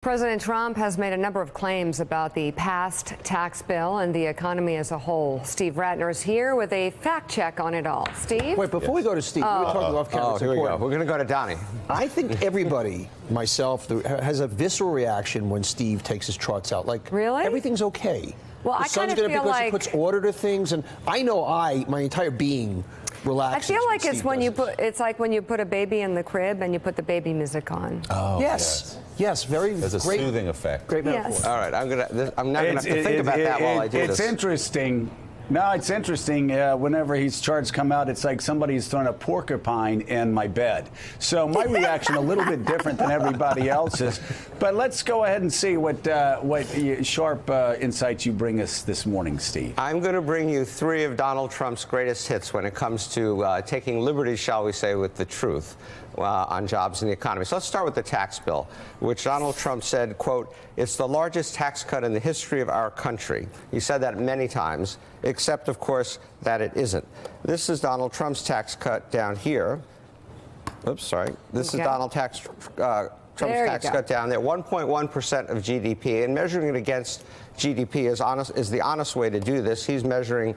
President Trump has made a number of claims about the passed tax bill and the economy as a whole. Steve Rattner is here with a fact check on it all. Steve? Wait, before we go to Steve, we were talking off camera. Here we go. We're going to go to Donnie. I think everybody, myself, has a visceral reaction when Steve takes his charts out. Like, really? Everything's okay. Well, I kind of feel because like he puts order to things, and I know my entire being relaxes. I feel like it's when you put. it's like when you put a baby in the crib and you put the baby music on. Oh, yes, very. There's a great, soothing effect. Great metaphor. Yes. All right, I'm not going to have to think about that while I do this. It's interesting. No, it's interesting. Whenever his charts come out, it's like somebody's thrown a porcupine in my bed. So my reaction a little bit different than everybody else's. But let's go ahead and see what sharp insights you bring us this morning, Steve. I'm going to bring you three of Donald Trump's greatest hits when it comes to taking liberties, shall we say, with the truth on jobs and the economy. So let's start with the tax bill, which Donald Trump said, quote, "It's the largest tax cut in the history of our country." He said that many times, except, of course, that it isn't. This is Donald Trump's tax cut down here. Oops, sorry. This is Donald Trump's tax cut down there, 1.1% of GDP. And measuring it against GDP is the honest way to do this. He's measuring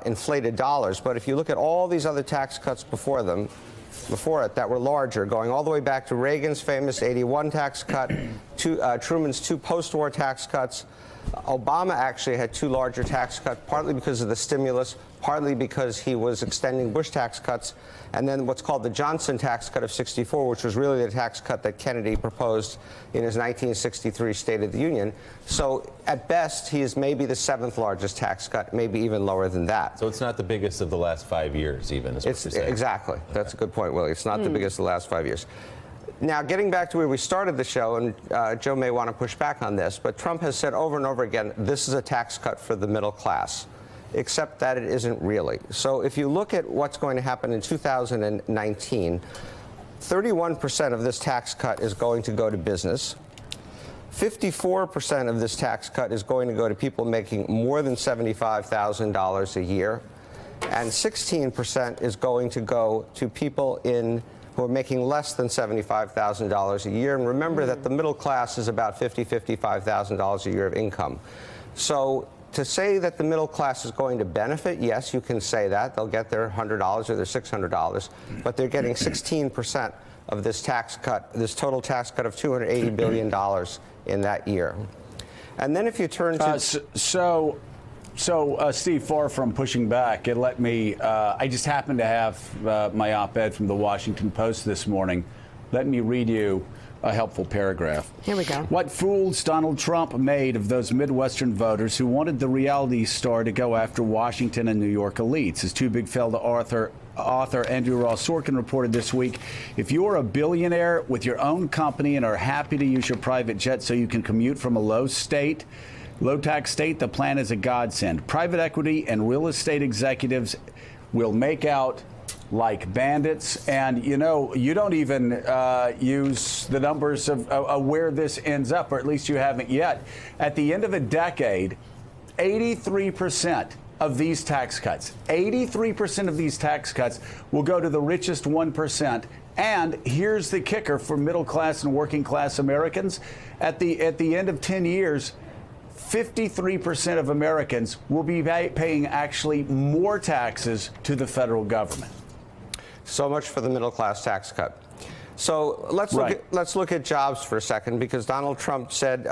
inflated dollars. But if you look at all these other tax cuts before it that were larger, going all the way back to Reagan's famous 81 tax cut, Truman's two post-war tax cuts. Obama actually had two larger tax cuts, partly because of the stimulus, partly because he was extending Bush tax cuts, and then what's called the Johnson tax cut of 64, which was really the tax cut that Kennedy proposed in his 1963 State of the Union. So at best, he is maybe the seventh largest tax cut, maybe even lower than that. So it's not the biggest of the last 5 years, even, is what you're saying. Exactly. That's a good point, Willie. It's not the biggest of the last 5 years. Now, getting back to where we started the show, and Joe may want to push back on this, but Trump has said over and over again, this is a tax cut for the middle class, except that it isn't really. So if you look at what's going to happen in 2019, 31% of this tax cut is going to go to business. 54% of this tax cut is going to go to people making more than $75,000 a year. And 16% is going to go to people who are making less than $75,000 a year. And remember that the middle class is about $55,000 a year of income. So to say that the middle class is going to benefit, yes, you can say that. They'll get their $100 or their $600, but they're getting 16% of this tax cut, this total tax cut of $280 billion in that year. And then if you turn to... So, Steve, far from pushing back, I just happened to have my op-ed from the Washington Post this morning. Let me read you a helpful paragraph. Here we go. What fools Donald Trump made of those Midwestern voters who wanted the reality star to go after Washington and New York elites. As Too Big Fell to author Andrew Ross Sorkin reported this week, if you're a billionaire with your own company and are happy to use your private jet so you can commute from a low-tax state, the plan is a godsend. Private equity and real estate executives will make out like bandits. And, you know, you don't even use the numbers of where this ends up, or at least you haven't yet. At the end of a decade, 83% of these tax cuts, 83% of these tax cuts will go to the richest 1%. And here's the kicker for middle class and working class Americans. At the end of 10 years, 53% of Americans will be paying actually more taxes to the federal government. So much for the middle class tax cut. So let's look at jobs for a second, because Donald Trump said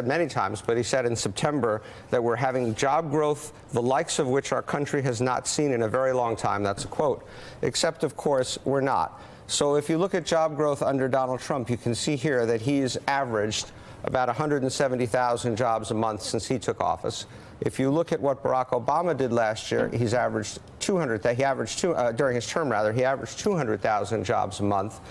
many times, but he said in September that we're having job growth, the likes of which our country has not seen in a very long time. That's a quote. Except, of course, we're not. So if you look at job growth under Donald Trump, you can see here that he's averaged about 170,000 jobs a month since he took office. If you look at what Barack Obama did last year, he's averaged 200. During his term, rather, he averaged 200,000 jobs a month.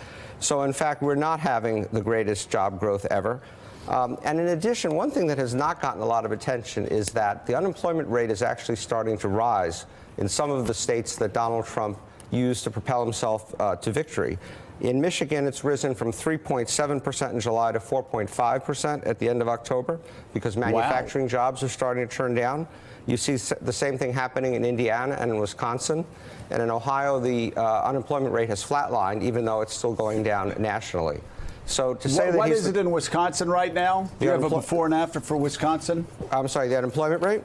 So, in fact, we're not having the greatest job growth ever. And in addition, one thing that has not gotten a lot of attention is that the unemployment rate is actually starting to rise in some of the states that Donald Trump used to propel himself to victory. In Michigan, it's risen from 3.7% in July to 4.5% at the end of October, because manufacturing jobs are starting to turn down. You see the same thing happening in Indiana and in Wisconsin. And in Ohio, the unemployment rate has flatlined, even though it's still going down nationally. So to say that what is it in Wisconsin right now? Do you have a before and after for Wisconsin? I'm sorry, the unemployment rate?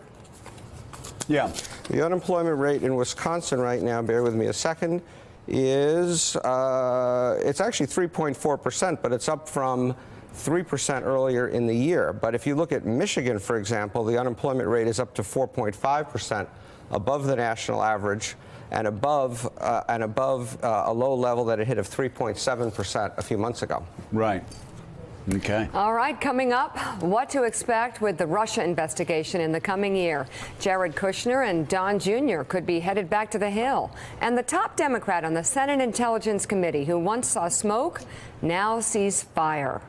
Yeah. The unemployment rate in Wisconsin right now, bear with me a second, is it's actually 3.4%, but it's up from 3% earlier in the year. But if you look at Michigan, for example, the unemployment rate is up to 4.5%, above the national average, and above a low level that it hit of 3.7% a few months ago. Right. Okay. All right, coming up, what to expect with the Russia investigation in the coming year. Jared Kushner and Don Jr. could be headed back to the Hill. And the top Democrat on the Senate Intelligence Committee, who once saw smoke, now sees fire.